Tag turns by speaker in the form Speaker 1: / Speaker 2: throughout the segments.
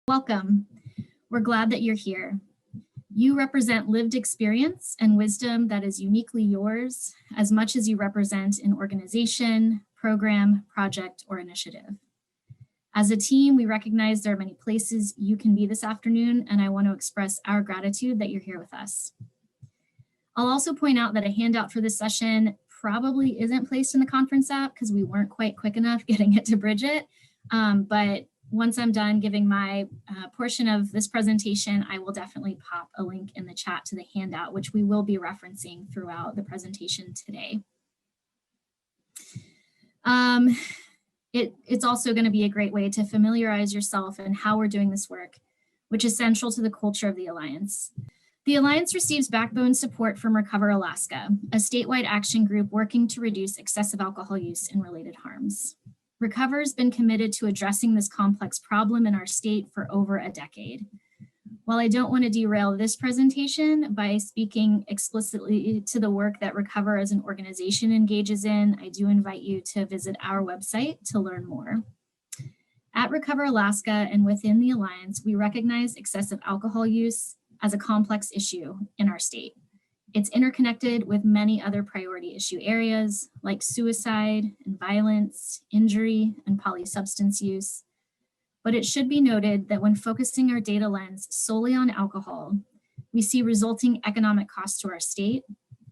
Speaker 1: Welcome. We're glad that you're here. You represent lived experience and wisdom that is uniquely yours as much as you represent an organization, program, project, or initiative. As a team, we recognize there are many places you can be this afternoon, and I want to express our gratitude that you're here with us. I'll also point out that a handout for this session probably isn't placed in the conference app because we weren't quite quick enough getting it to Bridget, but once I'm done giving my portion of this presentation, I will definitely pop a link in the chat to the handout, which we will be referencing throughout the presentation today. It's also going to be a great way to familiarize yourself and how we're doing this work, which is central to the culture of the Alliance. The Alliance receives backbone support from Recover Alaska, a statewide action group working to reduce excessive alcohol use and related harms. Recover has been committed to addressing this complex problem in our state for over a decade. While I don't want to derail this presentation by speaking explicitly to the work that Recover as an organization engages in, I do invite you to visit our website to learn more. At Recover Alaska and within the Alliance, we recognize excessive alcohol use as a complex issue in our state. It's interconnected with many other priority issue areas like suicide and violence, injury, and polysubstance use. But it should be noted that when focusing our data lens solely on alcohol, we see resulting economic costs to our state,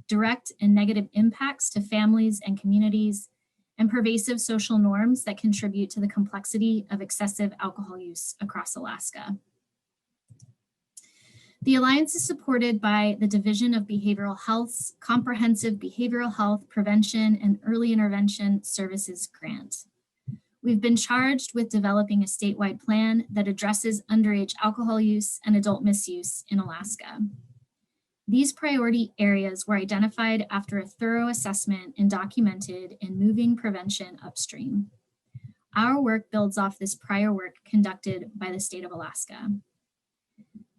Speaker 1: direct and negative impacts to families and communities, and pervasive social norms that contribute to the complexity of excessive alcohol use across Alaska. The Alliance is supported by the Division of Behavioral Health's Comprehensive Behavioral Health Prevention and Early Intervention Services Grant. We've been charged with developing a statewide plan that addresses underage alcohol use and adult misuse in Alaska. These priority areas were identified after a thorough assessment and documented in moving prevention upstream. Our work builds off this prior work conducted by the state of Alaska.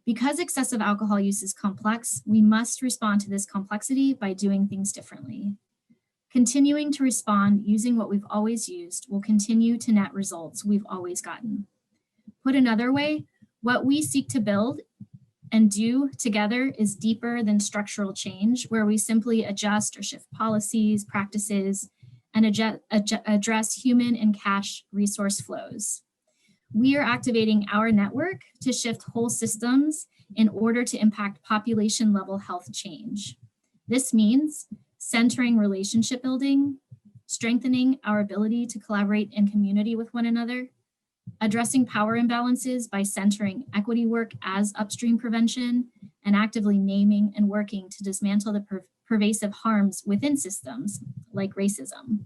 Speaker 1: Because excessive alcohol use is complex, we must respond to this complexity by doing things differently. Continuing to respond using what we've always used will continue to net results we've always gotten. Put another way, what we seek to build and do together is deeper than structural change, where we simply adjust or shift policies, practices, and address human and cash resource flows. We are activating our network to shift whole systems in order to impact population-level health change. This means centering relationship building, strengthening our ability to collaborate in community with one another, addressing power imbalances by centering equity work as upstream prevention, and actively naming and working to dismantle the pervasive harms within systems like racism.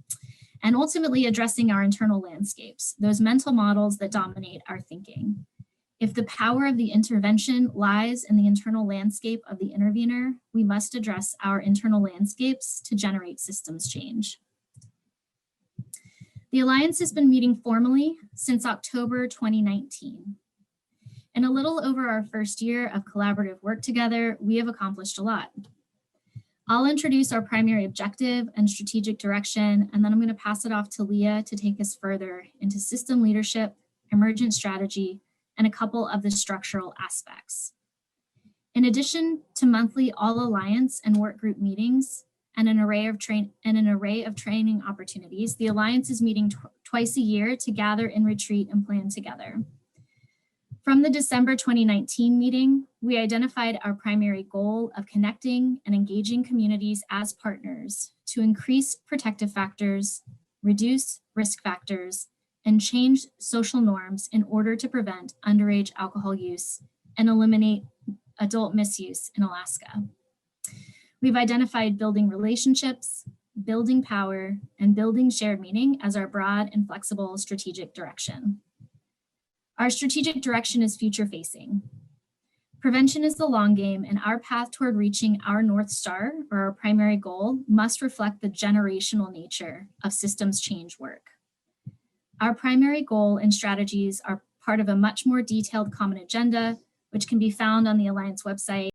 Speaker 1: And ultimately addressing our internal landscapes, those mental models that dominate our thinking. If the power of the intervention lies in the internal landscape of the intervener, we must address our internal landscapes to generate systems change. The Alliance has been meeting formally since October 2019. In a little over our first year of collaborative work together, we have accomplished a lot. I'll introduce our primary objective and strategic direction, and then I'm going to pass it off to Leah to take us further into system leadership, emergent strategy, and a couple of the structural aspects. In addition to monthly All Alliance and work group meetings and an array of training opportunities, the Alliance is meeting twice a year to gather and retreat and plan together. From the December 2019 meeting, we identified our primary goal of connecting and engaging communities as partners to increase protective factors, reduce risk factors, and change social norms in order to prevent underage alcohol use and eliminate adult misuse in Alaska. We've identified building relationships, building power, and building shared meaning as our broad and flexible strategic direction. Our strategic direction is future-facing. Prevention is the long game, and our path toward reaching our North Star, or our primary goal, must reflect the generational nature of systems change work. Our primary goal and strategies are part of a much more detailed common agenda, which can be found on the Alliance website